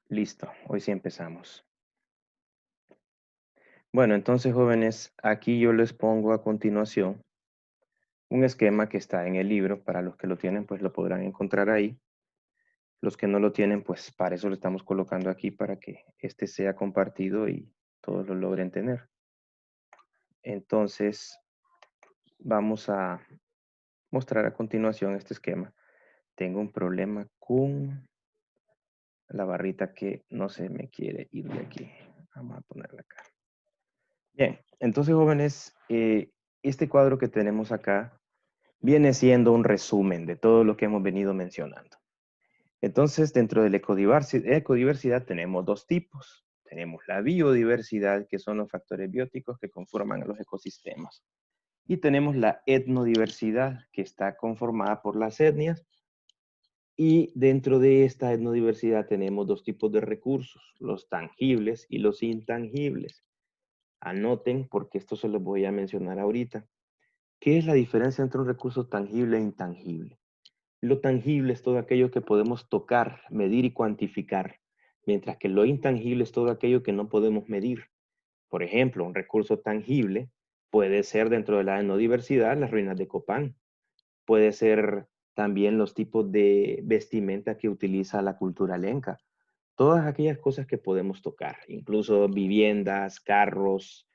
Listo, hoy sí empezamos. Bueno, entonces, jóvenes, aquí yo les pongo a continuación un esquema que está en el libro. Para los que lo tienen, pues lo podrán encontrar ahí. Los que no lo tienen, pues para eso lo estamos colocando aquí, para que este sea compartido y todos lo logren tener. Entonces, vamos a mostrar a continuación este esquema. Tengo un problema con la barrita que no se me quiere ir de aquí. Vamos a ponerla acá. Bien, entonces, jóvenes, este cuadro que tenemos acá viene siendo un resumen de todo lo que hemos venido mencionando. Entonces, dentro de la ecodiversidad tenemos dos tipos. Tenemos la biodiversidad, que son los factores bióticos que conforman a los ecosistemas. Y tenemos la etnodiversidad, que está conformada por las etnias. Y dentro de esta etnodiversidad tenemos dos tipos de recursos, los tangibles y los intangibles. Anoten, porque esto se los voy a mencionar ahorita. ¿Qué es la diferencia entre un recurso tangible e intangible? Lo tangible es todo aquello que podemos tocar, medir y cuantificar, mientras que lo intangible es todo aquello que no podemos medir. Por ejemplo, un recurso tangible puede ser dentro de la etnodiversidad las ruinas de Copán. Puede ser también los tipos de vestimenta que utiliza la cultura lenca. Todas aquellas cosas que podemos tocar, incluso viviendas, carros,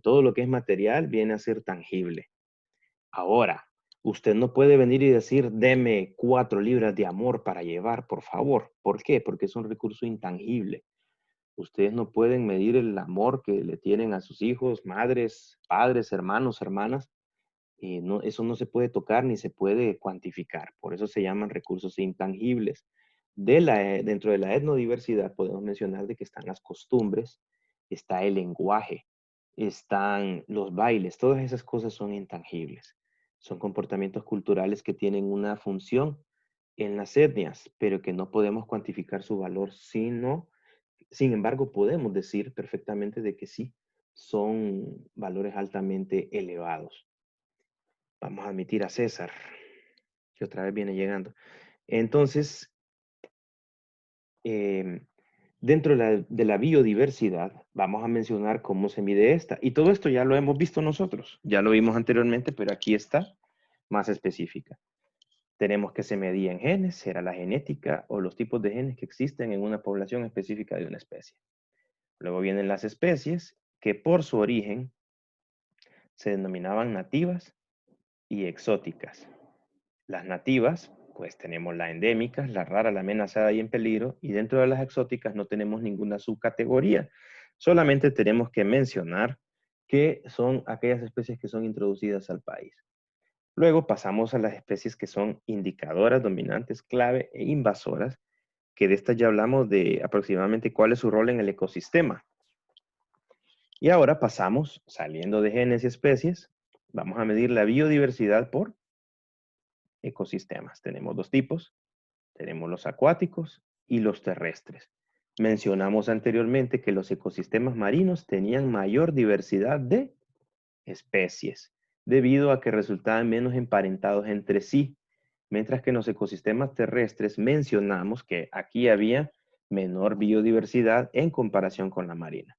todo lo que es material viene a ser tangible. Ahora, usted no puede venir y decir, deme 4 libras de amor para llevar, por favor. ¿Por qué? Porque es un recurso intangible. Ustedes no pueden medir el amor que le tienen a sus hijos, madres, padres, hermanos, hermanas. No, eso no se puede tocar ni se puede cuantificar. Por eso se llaman recursos intangibles. Dentro de la etnodiversidad podemos mencionar de que están las costumbres, está el lenguaje, están los bailes. Todas esas cosas son intangibles. Son comportamientos culturales que tienen una función en las etnias, pero que no podemos cuantificar su valor, sin embargo, podemos decir perfectamente de que sí, son valores altamente elevados. Vamos a admitir a César, que otra vez viene llegando. Entonces, eh, dentro de la biodiversidad, vamos a mencionar cómo se mide esta. Y todo esto ya lo hemos visto nosotros. Ya lo vimos anteriormente, pero aquí está más específica. Tenemos que se medía en genes, era la genética o los tipos de genes que existen en una población específica de una especie. Luego vienen las especies que por su origen se denominaban nativas y exóticas. Las nativas, pues tenemos la endémica, la rara, la amenazada y en peligro, y dentro de las exóticas no tenemos ninguna subcategoría. Solamente tenemos que mencionar que son aquellas especies que son introducidas al país. Luego pasamos a las especies que son indicadoras, dominantes, clave e invasoras, que de estas ya hablamos de aproximadamente cuál es su rol en el ecosistema. Y ahora pasamos, saliendo de genes y especies, vamos a medir la biodiversidad por ecosistemas. Tenemos dos tipos, tenemos los acuáticos y los terrestres. Mencionamos anteriormente que los ecosistemas marinos tenían mayor diversidad de especies, debido a que resultaban menos emparentados entre sí, mientras que en los ecosistemas terrestres mencionamos que aquí había menor biodiversidad en comparación con la marina.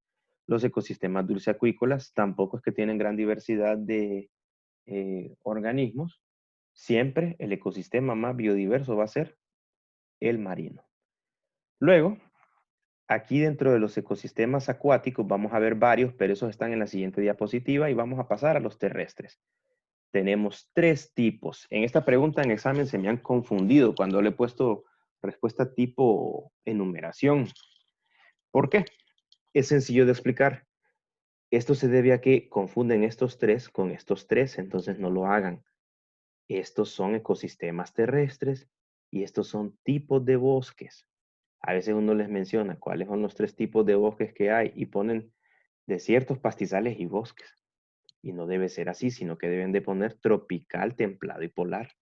Los ecosistemas dulceacuícolas tampoco es que tienen gran diversidad de organismos. Siempre el ecosistema más biodiverso va a ser el marino. Luego, aquí dentro de los ecosistemas acuáticos vamos a ver varios, pero esos están en la siguiente diapositiva y vamos a pasar a los terrestres. Tenemos tres tipos. En esta pregunta en examen se me han confundido cuando le he puesto respuesta tipo enumeración. ¿Por qué? Es sencillo de explicar. Esto se debe a que confunden estos tres con estos tres, entonces no lo hagan. Estos son ecosistemas terrestres y estos son tipos de bosques. A veces uno les menciona cuáles son los tres tipos de bosques que hay y ponen desiertos, pastizales y bosques. Y no debe ser así, sino que deben de poner tropical, templado y polar.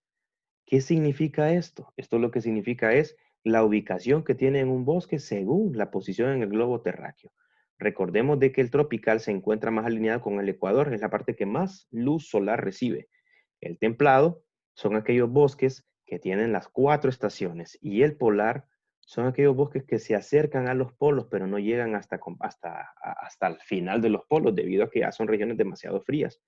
¿Qué significa esto? Esto lo que significa es la ubicación que tiene en un bosque según la posición en el globo terráqueo. Recordemos de que el tropical se encuentra más alineado con el ecuador, es la parte que más luz solar recibe. El templado son aquellos bosques que tienen las 4 estaciones y el polar Son aquellos bosques que se acercan a los polos, pero no llegan hasta el final de los polos, debido a que ya son regiones demasiado frías.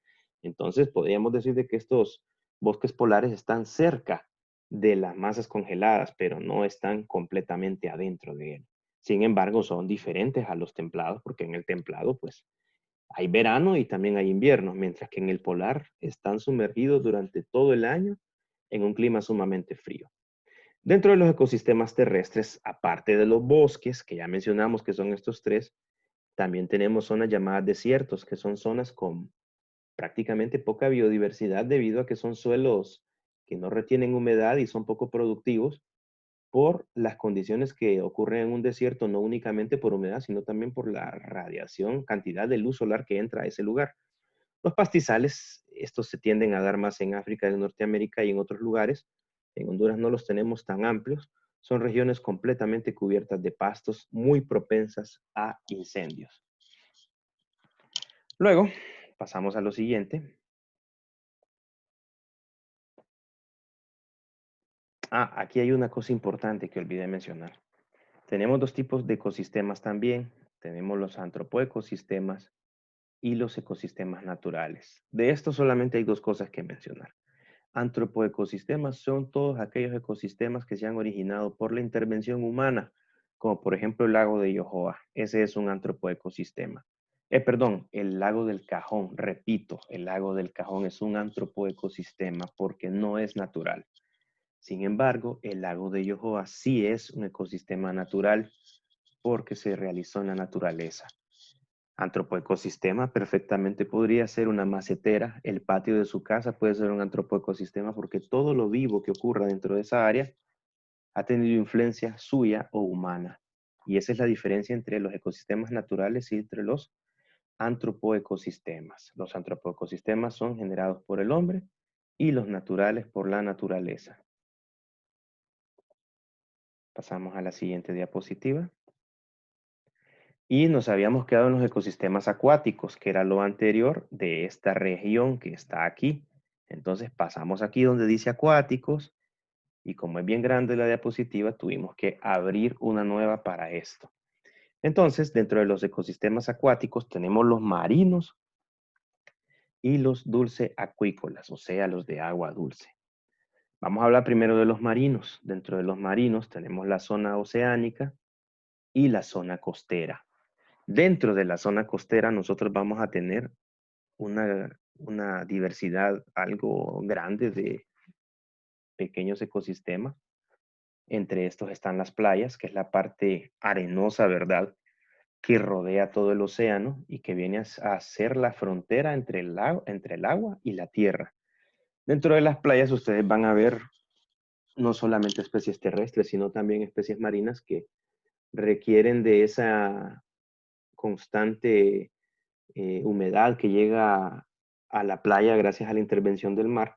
Entonces, podríamos decir de que estos bosques polares están cerca de las masas congeladas, pero no están completamente adentro de él. Sin embargo, son diferentes a los templados, porque en el templado, pues, hay verano y también hay invierno, mientras que en el polar están sumergidos durante todo el año en un clima sumamente frío. Dentro de los ecosistemas terrestres, aparte de los bosques, que ya mencionamos que son estos tres, también tenemos zonas llamadas desiertos, que son zonas con prácticamente poca biodiversidad debido a que son suelos que no retienen humedad y son poco productivos por las condiciones que ocurren en un desierto, no únicamente por humedad, sino también por la radiación, cantidad de luz solar que entra a ese lugar. Los pastizales, estos se tienden a dar más en África de Norteamérica y en otros lugares. En Honduras no los tenemos tan amplios. Son regiones completamente cubiertas de pastos, muy propensas a incendios. Luego, pasamos a lo siguiente. Aquí hay una cosa importante que olvidé mencionar. Tenemos dos tipos de ecosistemas también. Tenemos los antropoecosistemas y los ecosistemas naturales. De esto solamente hay dos cosas que mencionar. Antropoecosistemas son todos aquellos ecosistemas que se han originado por la intervención humana, como por ejemplo el lago de Yohoa. Ese es un antropoecosistema. Perdón, el lago del Cajón. Repito, el lago del Cajón es un antropoecosistema porque no es natural. Sin embargo, el lago de Yohoa sí es un ecosistema natural porque se realizó en la naturaleza. Antropoecosistema perfectamente podría ser una macetera, el patio de su casa puede ser un antropoecosistema porque todo lo vivo que ocurra dentro de esa área ha tenido influencia suya o humana. Y esa es la diferencia entre los ecosistemas naturales y entre los antropoecosistemas. Los antropoecosistemas son generados por el hombre y los naturales por la naturaleza. Pasamos a la siguiente diapositiva. Y nos habíamos quedado en los ecosistemas acuáticos, que era lo anterior de esta región que está aquí. Entonces pasamos aquí donde dice acuáticos y como es bien grande la diapositiva, tuvimos que abrir una nueva para esto. Entonces, dentro de los ecosistemas acuáticos tenemos los marinos y los dulce acuícolas, o sea, los de agua dulce. Vamos a hablar primero de los marinos. Dentro de los marinos tenemos la zona oceánica y la zona costera. Dentro de la zona costera nosotros vamos a tener una diversidad algo grande de pequeños ecosistemas. Entre estos están las playas, que es la parte arenosa, ¿verdad? Que rodea todo el océano y que viene a ser la frontera entre el agua y la tierra. Dentro de las playas ustedes van a ver no solamente especies terrestres, sino también especies marinas que requieren de esa constante humedad que llega a la playa gracias a la intervención del mar,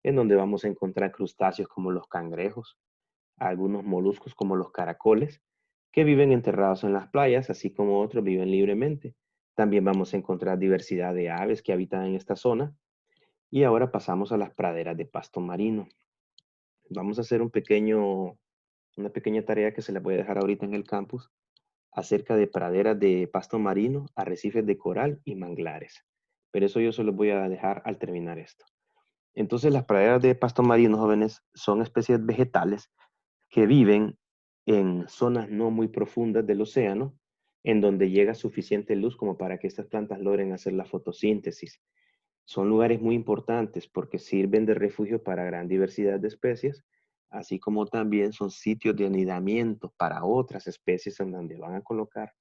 en donde vamos a encontrar crustáceos como los cangrejos, algunos moluscos como los caracoles, que viven enterrados en las playas, así como otros viven libremente. También vamos a encontrar diversidad de aves que habitan en esta zona. Y ahora pasamos a las praderas de pasto marino. Vamos a hacer una pequeña tarea que se la voy a dejar ahorita en el campus acerca de praderas de pasto marino, arrecifes de coral y manglares. Pero eso yo se los voy a dejar al terminar esto. Entonces, las praderas de pasto marino, jóvenes, son especies vegetales que viven en zonas no muy profundas del océano, en donde llega suficiente luz como para que estas plantas logren hacer la fotosíntesis. Son lugares muy importantes porque sirven de refugio para gran diversidad de especies, así como también son sitios de anidamiento para otras especies en donde van a colocar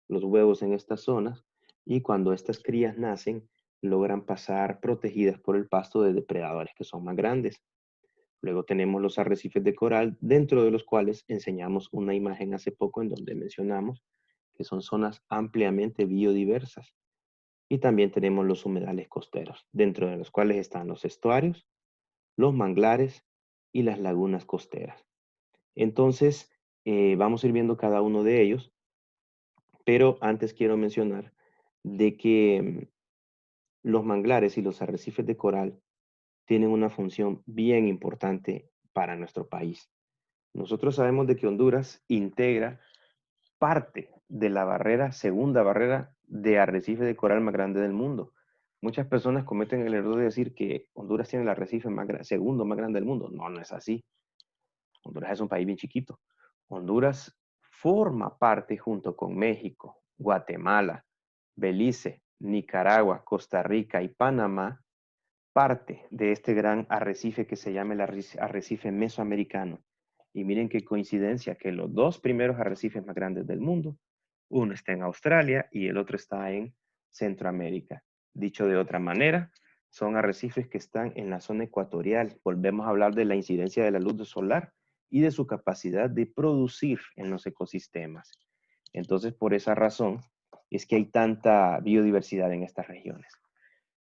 los huevos en estas zonas y cuando estas crías nacen logran pasar protegidas por el pasto de depredadores que son más grandes. Luego tenemos los arrecifes de coral, dentro de los cuales enseñamos una imagen hace poco en donde mencionamos que son zonas ampliamente biodiversas. Y también tenemos los humedales costeros, dentro de los cuales están los estuarios, los manglares y las lagunas costeras. Entonces, vamos a ir viendo cada uno de ellos, pero antes quiero mencionar de que los manglares y los arrecifes de coral tienen una función bien importante para nuestro país. Nosotros sabemos de que Honduras integra parte de la barrera, segunda barrera de arrecife de coral más grande del mundo. Muchas personas cometen el error de decir que Honduras tiene el arrecife segundo más grande del mundo. No, no es así. Honduras es un país bien chiquito. Honduras forma parte junto con México, Guatemala, Belice, Nicaragua, Costa Rica y Panamá, parte de este gran arrecife que se llama el arrecife mesoamericano. Y miren qué coincidencia que los dos primeros arrecifes más grandes del mundo, uno está en Australia y el otro está en Centroamérica. Dicho de otra manera, son arrecifes que están en la zona ecuatorial. Volvemos a hablar de la incidencia de la luz solar y de su capacidad de producir en los ecosistemas. Entonces, por esa razón, es que hay tanta biodiversidad en estas regiones.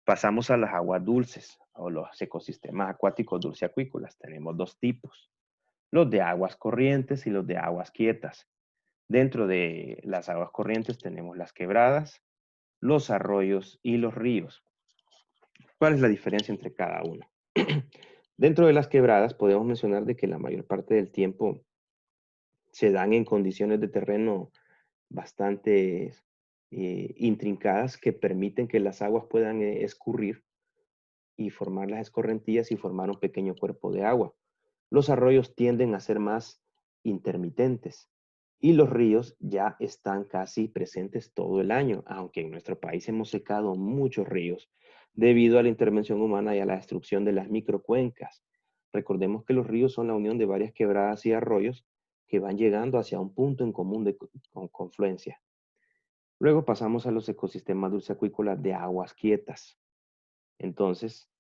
Pasamos a las aguas dulces o los ecosistemas acuáticos dulceacuícolas. Tenemos dos tipos, los de aguas corrientes y los de aguas quietas. Dentro de las aguas corrientes tenemos las quebradas, los arroyos y los ríos. ¿Cuál es la diferencia entre cada uno? Dentro de las quebradas podemos mencionar de que la mayor parte del tiempo se dan en condiciones de terreno bastante intrincadas que permiten que las aguas puedan escurrir y formar las escorrentías y formar un pequeño cuerpo de agua. Los arroyos tienden a ser más intermitentes y los ríos ya están casi presentes todo el año, aunque en nuestro país hemos secado muchos ríos debido a la intervención humana y a la destrucción de las microcuencas. Recordemos que los ríos son la unión de varias quebradas y arroyos que van llegando hacia un punto en común de confluencia. Luego pasamos a los ecosistemas dulceacuícolas de aguas quietas. Entonces,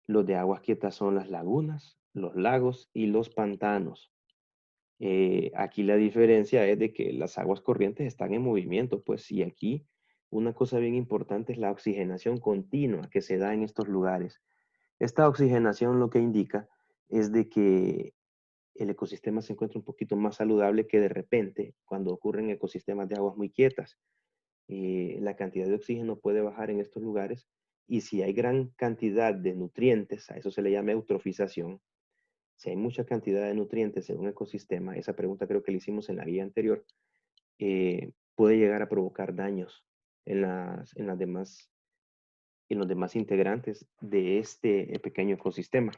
los de aguas quietas son las lagunas, los lagos y los pantanos. Aquí la diferencia es de que las aguas corrientes están en movimiento, pues, y aquí una cosa bien importante es la oxigenación continua que se da en estos lugares. Esta oxigenación lo que indica es de que el ecosistema se encuentra un poquito más saludable que de repente cuando ocurren ecosistemas de aguas muy quietas. La cantidad de oxígeno puede bajar en estos lugares y si hay gran cantidad de nutrientes, a eso se le llama eutrofización, si hay mucha cantidad de nutrientes en un ecosistema, esa pregunta creo que le hicimos en la guía anterior, puede llegar a provocar daños en los demás integrantes de este pequeño ecosistema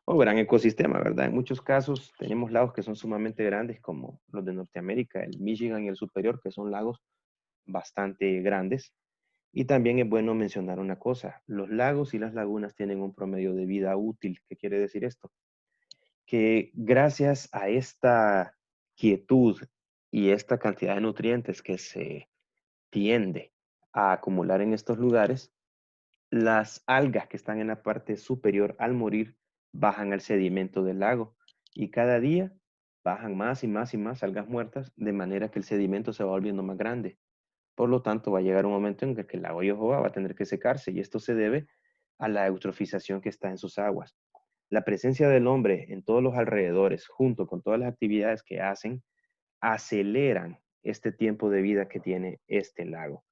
o gran ecosistema, ¿verdad? En muchos casos tenemos lagos que son sumamente grandes como los de Norteamérica, el Michigan y el Superior, que son lagos bastante grandes. Y también es bueno mencionar una cosa, los lagos y las lagunas tienen un promedio de vida útil. ¿Qué quiere decir esto? Que gracias a esta quietud y esta cantidad de nutrientes que se tiende a acumular en estos lugares, las algas que están en la parte superior al morir bajan al sedimento del lago y cada día bajan más y más y más algas muertas de manera que el sedimento se va volviendo más grande. Por lo tanto, va a llegar un momento en que el lago Yohoa va a tener que secarse y esto se debe a la eutrofización que está en sus aguas. La presencia del hombre en todos los alrededores, junto con todas las actividades que hacen, aceleran este tiempo de vida que tiene este lago.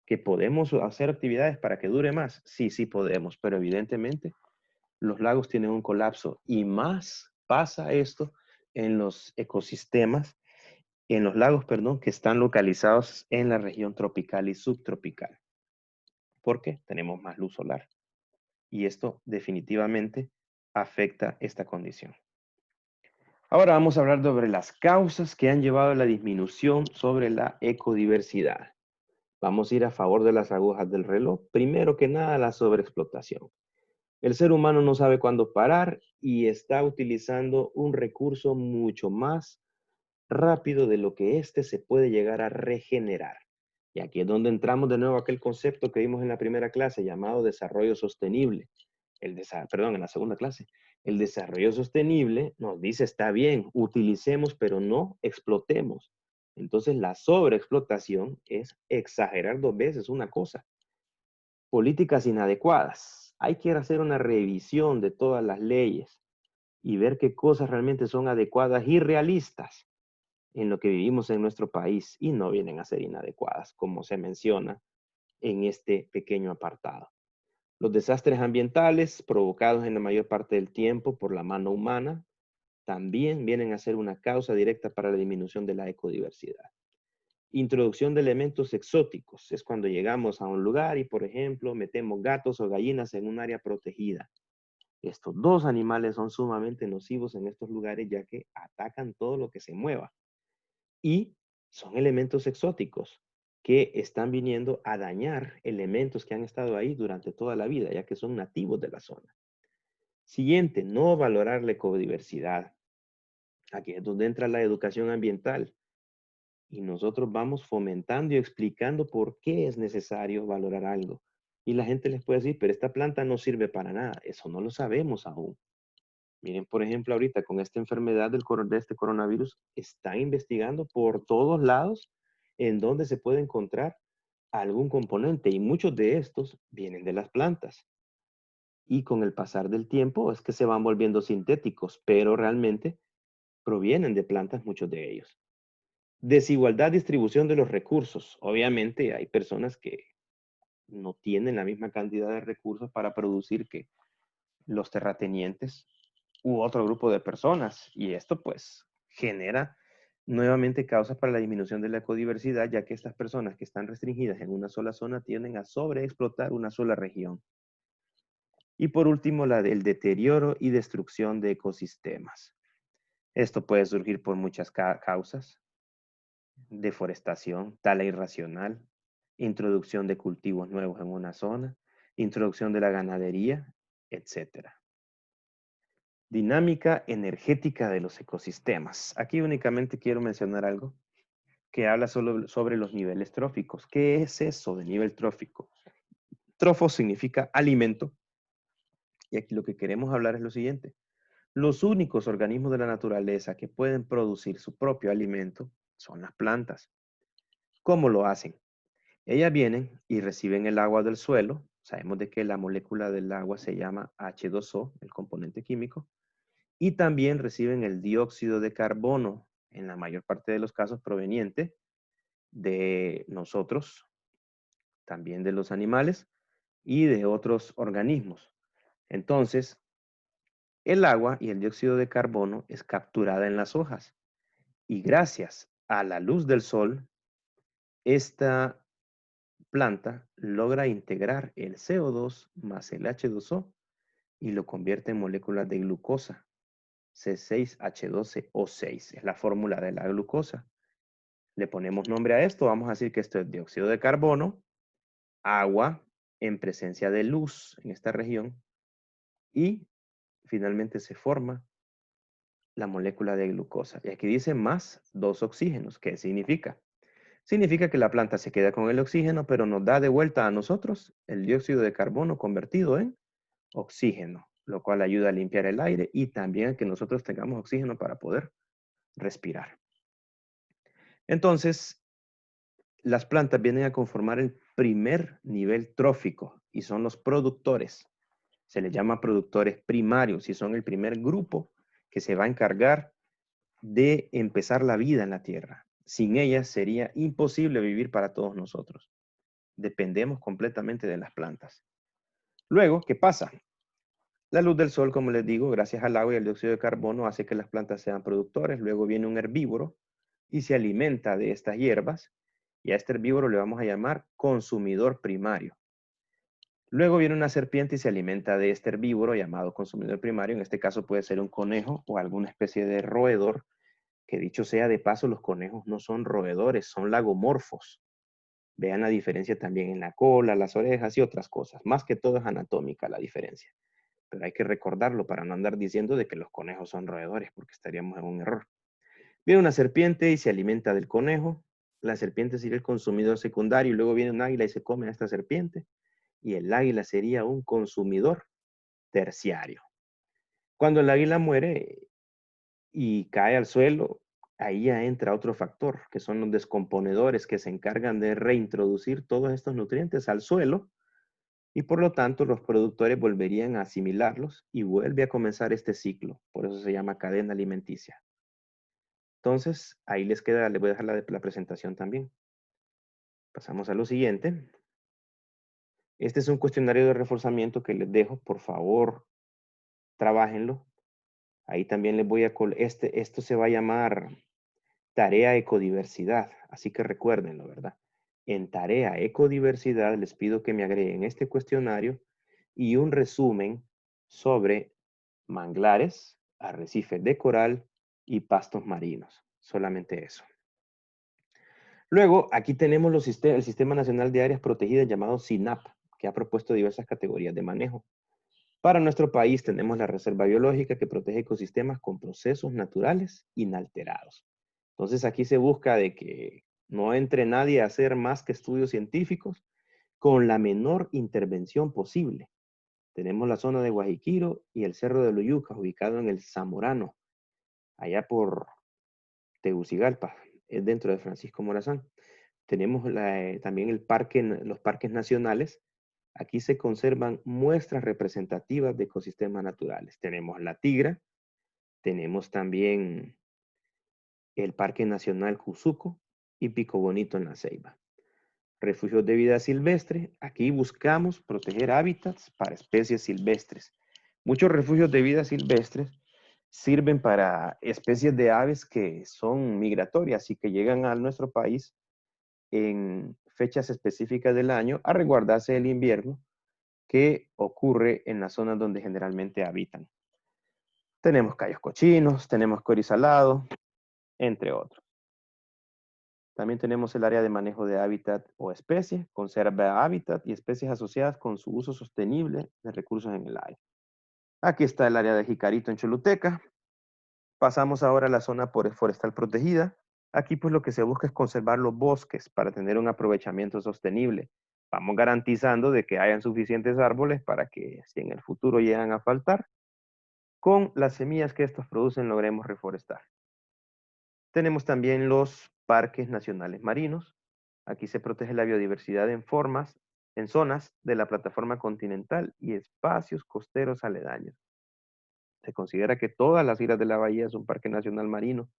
¿Que podemos hacer actividades para que dure más? Sí, sí podemos, pero evidentemente los lagos tienen un colapso y más pasa esto en los ecosistemas en los lagos, perdón, que están localizados en la región tropical y subtropical. ¿Por qué? Tenemos más luz solar. Y esto definitivamente afecta esta condición. Ahora vamos a hablar sobre las causas que han llevado a la disminución sobre la ecodiversidad. Vamos a ir a favor de las agujas del reloj. Primero que nada, la sobreexplotación. El ser humano no sabe cuándo parar y está utilizando un recurso mucho más rápido de lo que éste se puede llegar a regenerar. Y aquí es donde entramos de nuevo a aquel concepto que vimos en la primera clase llamado desarrollo sostenible. Perdón, en la segunda clase. El desarrollo sostenible nos dice, está bien, utilicemos, pero no explotemos. Entonces, la sobreexplotación es exagerar dos veces una cosa. Políticas inadecuadas. Hay que hacer una revisión de todas las leyes y ver qué cosas realmente son adecuadas y realistas en lo que vivimos en nuestro país y no vienen a ser inadecuadas, como se menciona en este pequeño apartado. Los desastres ambientales provocados en la mayor parte del tiempo por la mano humana también vienen a ser una causa directa para la disminución de la ecodiversidad. Introducción de elementos exóticos. Es cuando llegamos a un lugar y, por ejemplo, metemos gatos o gallinas en un área protegida. Estos dos animales son sumamente nocivos en estos lugares ya que atacan todo lo que se mueva. Y son elementos exóticos que están viniendo a dañar elementos que han estado ahí durante toda la vida, ya que son nativos de la zona. Siguiente, no valorar la ecodiversidad. Aquí es donde entra la educación ambiental. Y nosotros vamos fomentando y explicando por qué es necesario valorar algo. Y la gente les puede decir, pero esta planta no sirve para nada. Eso no lo sabemos aún. Miren, por ejemplo, ahorita con esta enfermedad de este coronavirus, están investigando por todos lados en donde se puede encontrar algún componente y muchos de estos vienen de las plantas. Y con el pasar del tiempo es que se van volviendo sintéticos, pero realmente provienen de plantas muchos de ellos. Desigualdad distribución de los recursos. Obviamente hay personas que no tienen la misma cantidad de recursos para producir que los terratenientes u otro grupo de personas. Y esto pues genera nuevamente causas para la disminución de la ecodiversidad, ya que estas personas que están restringidas en una sola zona tienden a sobreexplotar una sola región. Y por último, la del deterioro y destrucción de ecosistemas. Esto puede surgir por muchas causas. Deforestación, tala irracional, introducción de cultivos nuevos en una zona, introducción de la ganadería, etc. Dinámica energética de los ecosistemas. Aquí únicamente quiero mencionar algo que habla solo sobre los niveles tróficos. ¿Qué es eso de nivel trófico? Trofo significa alimento. Y aquí lo que queremos hablar es lo siguiente. Los únicos organismos de la naturaleza que pueden producir su propio alimento son las plantas. ¿Cómo lo hacen? Ellas vienen y reciben el agua del suelo. Sabemos de que la molécula del agua se llama H2O, el componente químico. Y también reciben el dióxido de carbono, en la mayor parte de los casos proveniente de nosotros, también de los animales y de otros organismos. Entonces, el agua y el dióxido de carbono es capturada en las hojas. Y gracias a la luz del sol, esta planta logra integrar el CO2 más el H2O y lo convierte en moléculas de glucosa. C6H12O6 es la fórmula de la glucosa. Le ponemos nombre a esto, vamos a decir que esto es dióxido de carbono, agua en presencia de luz en esta región y finalmente se forma la molécula de glucosa. Y aquí dice más 2 oxígenos. ¿Qué significa? Significa que la planta se queda con el oxígeno, pero nos da de vuelta a nosotros el dióxido de carbono convertido en oxígeno, lo cual ayuda a limpiar el aire y también a que nosotros tengamos oxígeno para poder respirar. Entonces, las plantas vienen a conformar el primer nivel trófico y son los productores. Se les llama productores primarios y son el primer grupo que se va a encargar de empezar la vida en la Tierra. Sin ellas sería imposible vivir para todos nosotros. Dependemos completamente de las plantas. Luego, ¿qué pasa? La luz del sol, como les digo, gracias al agua y al dióxido de carbono, hace que las plantas sean productores. Luego viene un herbívoro y se alimenta de estas hierbas. Y a este herbívoro le vamos a llamar consumidor primario. Luego viene una serpiente y se alimenta de este herbívoro llamado consumidor primario. En este caso puede ser un conejo o alguna especie de roedor, que dicho sea de paso, los conejos no son roedores, son lagomorfos. Vean la diferencia también en la cola, las orejas y otras cosas. Más que todo es anatómica la diferencia. Pero hay que recordarlo para no andar diciendo de que los conejos son roedores, porque estaríamos en un error. Viene una serpiente y se alimenta del conejo. La serpiente sería el consumidor secundario y luego viene un águila y se come a esta serpiente. Y el águila sería un consumidor terciario. Cuando el águila muere y cae al suelo, ahí ya entra otro factor, que son los descomponedores que se encargan de reintroducir todos estos nutrientes al suelo y por lo tanto los productores volverían a asimilarlos y vuelve a comenzar este ciclo. Por eso se llama cadena alimenticia. Entonces, ahí les queda, les voy a dejar la presentación también. Pasamos a lo siguiente. Este es un cuestionario de reforzamiento que les dejo. Por favor, trabájenlo. Ahí también les voy a... Esto se va a llamar tarea ecodiversidad, así que recuérdenlo, ¿verdad? En tarea ecodiversidad les pido que me agreguen este cuestionario y un resumen sobre manglares, arrecifes de coral y pastos marinos. Solamente eso. Luego, aquí tenemos el Sistema Nacional de Áreas Protegidas llamado SINAP, que ha propuesto diversas categorías de manejo. Para nuestro país tenemos la Reserva Biológica que protege ecosistemas con procesos naturales inalterados. Entonces aquí se busca de que no entre nadie a hacer más que estudios científicos con la menor intervención posible. Tenemos la zona de Guajiquiro y el Cerro de Loyuca, ubicado en el Zamorano, allá por Tegucigalpa, es dentro de Francisco Morazán. Tenemos también los parques nacionales. Aquí se conservan muestras representativas de ecosistemas naturales. Tenemos la Tigra, tenemos también el Parque Nacional Cuzuco y Pico Bonito en La Ceiba. Refugios de vida silvestre. Aquí buscamos proteger hábitats para especies silvestres. Muchos refugios de vida silvestres sirven para especies de aves que son migratorias y que llegan a nuestro país en fechas específicas del año a resguardarse del invierno que ocurre en las zonas donde generalmente habitan. Tenemos cayos cochinos, tenemos corisalado, entre otros. También tenemos el área de manejo de hábitat o especies, conserva hábitat y especies asociadas con su uso sostenible de recursos en el área. Aquí está el área de Jicarito en Choluteca. Pasamos ahora a la zona forestal protegida. Aquí pues lo que se busca es conservar los bosques para tener un aprovechamiento sostenible. Vamos garantizando de que hayan suficientes árboles para que si en el futuro llegan a faltar, con las semillas que estos producen logremos reforestar. Tenemos también los parques nacionales marinos. Aquí se protege la biodiversidad en zonas de la plataforma continental y espacios costeros aledaños. Se considera que todas las islas de la bahía es un parque nacional marino.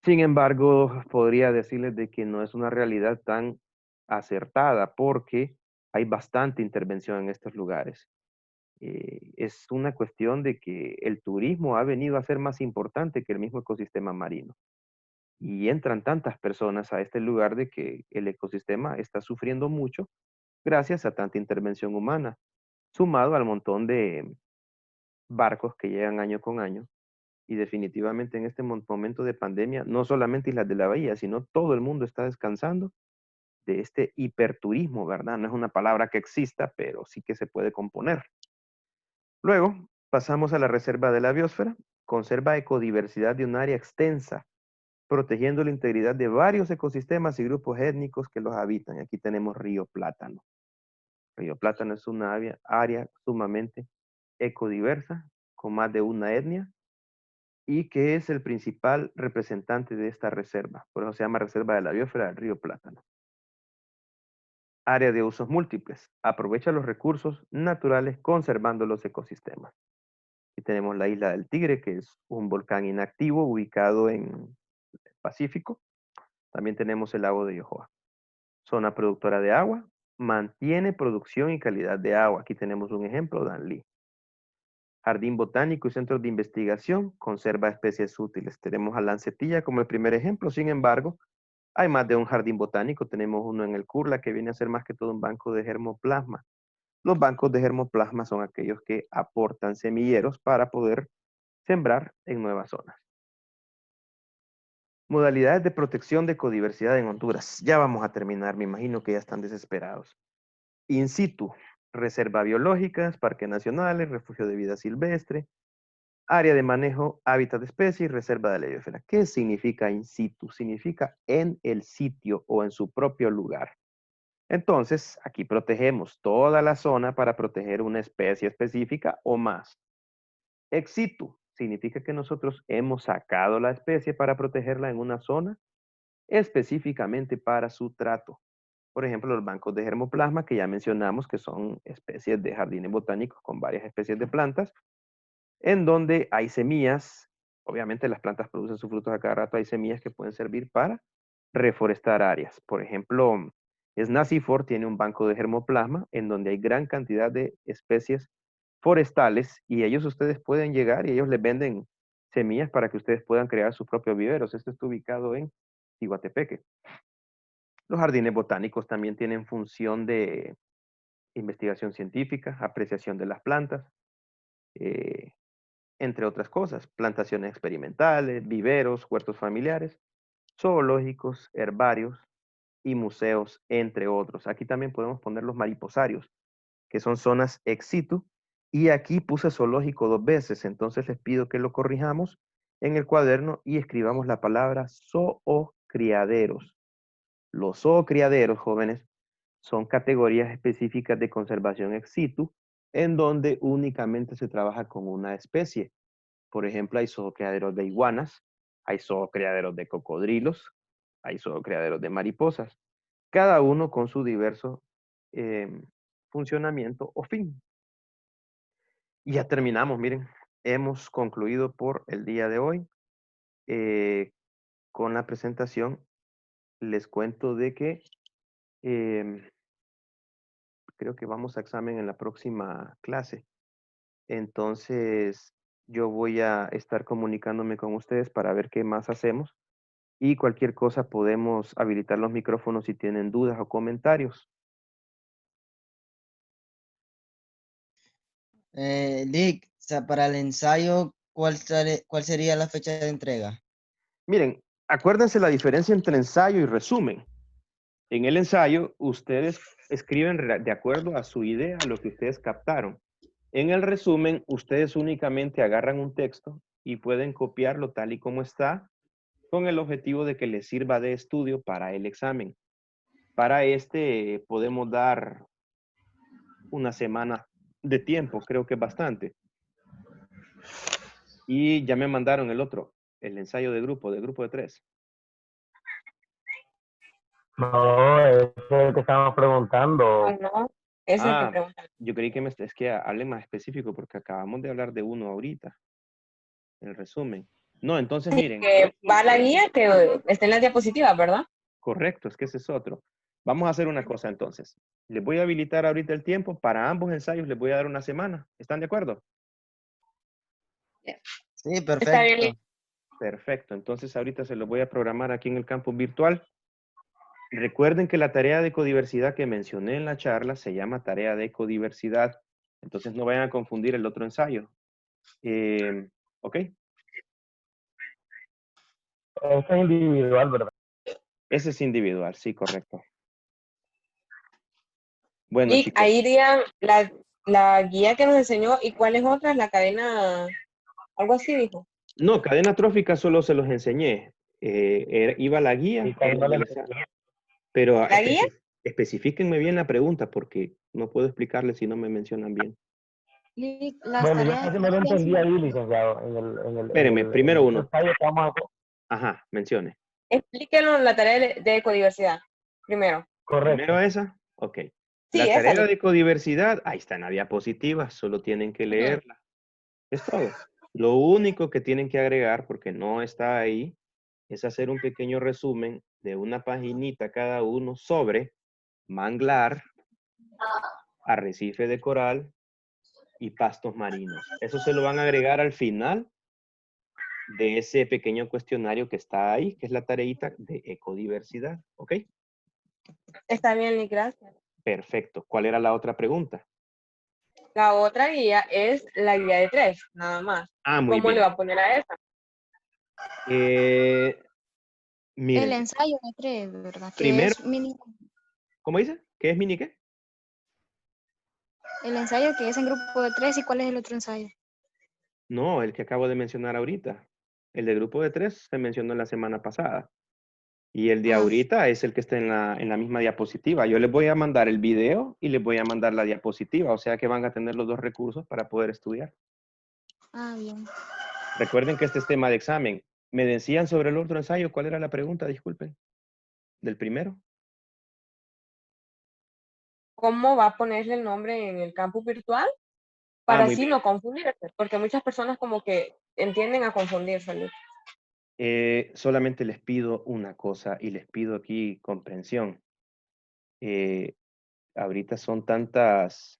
Sin embargo, podría decirles de que no es una realidad tan acertada porque hay bastante intervención en estos lugares. Es una cuestión de que el turismo ha venido a ser más importante que el mismo ecosistema marino. Y entran tantas personas a este lugar de que el ecosistema está sufriendo mucho gracias a tanta intervención humana, sumado al montón de barcos que llegan año con año. Y definitivamente en este momento de pandemia, no solamente Islas de la Bahía, sino todo el mundo está descansando de este hiperturismo, ¿verdad? No es una palabra que exista, pero sí que se puede componer. Luego, pasamos a la Reserva de la Biosfera. Conserva ecodiversidad de un área extensa, protegiendo la integridad de varios ecosistemas y grupos étnicos que los habitan. Aquí tenemos Río Plátano. Río Plátano es una área sumamente ecodiversa, con más de una etnia, y que es el principal representante de esta reserva. Por eso se llama Reserva de la Biosfera del Río Plátano. Área de usos múltiples. Aprovecha los recursos naturales conservando los ecosistemas. Aquí tenemos la isla del Tigre, que es un volcán inactivo ubicado en el Pacífico. También tenemos el lago de Yohoa. Zona productora de agua. Mantiene producción y calidad de agua. Aquí tenemos un ejemplo, Danlí. Jardín botánico y centros de investigación. Conserva especies útiles. Tenemos a Lancetilla como el primer ejemplo. Sin embargo, hay más de un jardín botánico. Tenemos uno en el Curla que viene a ser más que todo un banco de germoplasma. Los bancos de germoplasma son aquellos que aportan semilleros para poder sembrar en nuevas zonas. Modalidades de protección de ecodiversidad en Honduras. Ya vamos a terminar, me imagino que ya están desesperados. In situ, reserva biológicas, parques nacionales, refugio de vida silvestre, área de manejo, hábitat de especies y reserva de la biosfera. ¿Qué significa in situ? Significa en el sitio o en su propio lugar. Entonces, aquí protegemos toda la zona para proteger una especie específica o más. Ex situ significa que nosotros hemos sacado la especie para protegerla en una zona específicamente para su trato. Por ejemplo, los bancos de germoplasma que ya mencionamos que son especies de jardines botánicos con varias especies de plantas, en donde hay semillas, obviamente las plantas producen sus frutos a cada rato, hay semillas que pueden servir para reforestar áreas. Por ejemplo, Snasifor tiene un banco de germoplasma en donde hay gran cantidad de especies forestales y ellos ustedes pueden llegar y ellos les venden semillas para que ustedes puedan crear sus propios viveros. Esto está ubicado en Iguatepeque. Los jardines botánicos también tienen función de investigación científica, apreciación de las plantas, eh, entre otras cosas, plantaciones experimentales, viveros, huertos familiares, zoológicos, herbarios y museos, entre otros. Aquí también podemos poner los mariposarios, que son zonas ex situ, y aquí puse zoológico 2 veces, entonces les pido que lo corrijamos en el cuaderno y escribamos la palabra zoocriaderos. Los zoocriaderos, jóvenes, son categorías específicas de conservación ex situ, en donde únicamente se trabaja con una especie. Por ejemplo, hay zoocriaderos de iguanas, hay zoocriaderos de cocodrilos, hay zoocriaderos de mariposas, cada uno con su diverso funcionamiento o fin. Y ya terminamos, miren, hemos concluido por el día de hoy con la presentación. Les cuento de que creo que vamos a examen en la próxima clase. Entonces, yo voy a estar comunicándome con ustedes para ver qué más hacemos. Y cualquier cosa podemos habilitar los micrófonos si tienen dudas o comentarios. Lick, o sea, para el ensayo, ¿cuál sería la fecha de entrega? Miren, acuérdense la diferencia entre ensayo y resumen. En el ensayo, ustedes escriben de acuerdo a su idea, a lo que ustedes captaron. En el resumen, ustedes únicamente agarran un texto y pueden copiarlo tal y como está, con el objetivo de que les sirva de estudio para el examen. Para este podemos dar una semana de tiempo, creo que es bastante. Y ya me mandaron el otro, el ensayo de grupo de 3. No, ese es el que estamos preguntando. No, eso es el que Ah, preguntan. yo creí que es que hable más específico porque acabamos de hablar de uno ahorita, el resumen. No, entonces miren, Que va la guía que está en las diapositivas, ¿verdad? correcto, es que ese es otro. Vamos a hacer una cosa entonces. Les voy a habilitar ahorita el tiempo para ambos ensayos, les voy a dar una semana. ¿Están de acuerdo? Sí, Está bien. perfecto. Perfecto, entonces ahorita se lo voy a programar aquí en el campus virtual. Recuerden que la tarea de ecodiversidad que mencioné en la charla se llama tarea de ecodiversidad. Entonces no vayan a confundir el otro ensayo. ¿Ok? Ese es individual, ¿verdad? Ese es individual, sí, correcto. Bueno, Y chicos. ahí iría la guía que nos enseñó. ¿Y cuál es otra? La cadena, algo así dijo. No, cadena trófica solo se los enseñé. Iba la guía, Y cuando le pero ¿La guía? especifíquenme bien la pregunta porque no puedo explicarles si no me mencionan bien. Las bueno, yo tareas casi no lo entendí ahí, licenciado, Espérenme, primero en el uno. ensayo que vamos a hacer. Ajá, mencione. Explíquenos la tarea de ecodiversidad. Primero. Correcto. Primero esa. Ok. Sí, La esa. tarea de ecodiversidad, ahí está en la diapositiva, solo tienen que leerla. Es todo. Lo único que tienen que agregar, porque no está ahí, es hacer un pequeño resumen de una paginita cada uno sobre manglar, arrecife de coral y pastos marinos. Eso se lo van a agregar al final de ese pequeño cuestionario que está ahí, que es la tareita de ecodiversidad. ¿Ok? Está bien, Lick, gracias. Perfecto. ¿Cuál era la otra pregunta? La otra guía es la guía de 3, nada más. Ah, muy ¿Cómo le bien. va a poner a esa? El Miren, ensayo de 3, ¿verdad? Que primero, es mini, ¿cómo dice? ¿Qué es mini qué? el ensayo que es en grupo de 3 y cuál es el otro ensayo. No, el que acabo de mencionar ahorita. El de grupo de 3 se mencionó la semana pasada. Y el de Ah, ahorita es el que está en la misma diapositiva. Yo les voy a mandar el video y les voy a mandar la diapositiva. O sea que van a tener los dos recursos para poder estudiar. bien. Recuerden que este es tema de examen. Me decían sobre el otro ensayo. ¿Cuál era la pregunta? Disculpen. ¿Del primero? ¿Cómo va a ponerle el nombre en el campus virtual? Para Muy así bien. no confundirse, porque muchas personas como que entienden a confundirse. Lick. Solamente les pido una cosa y les pido aquí comprensión. Ahorita son tantas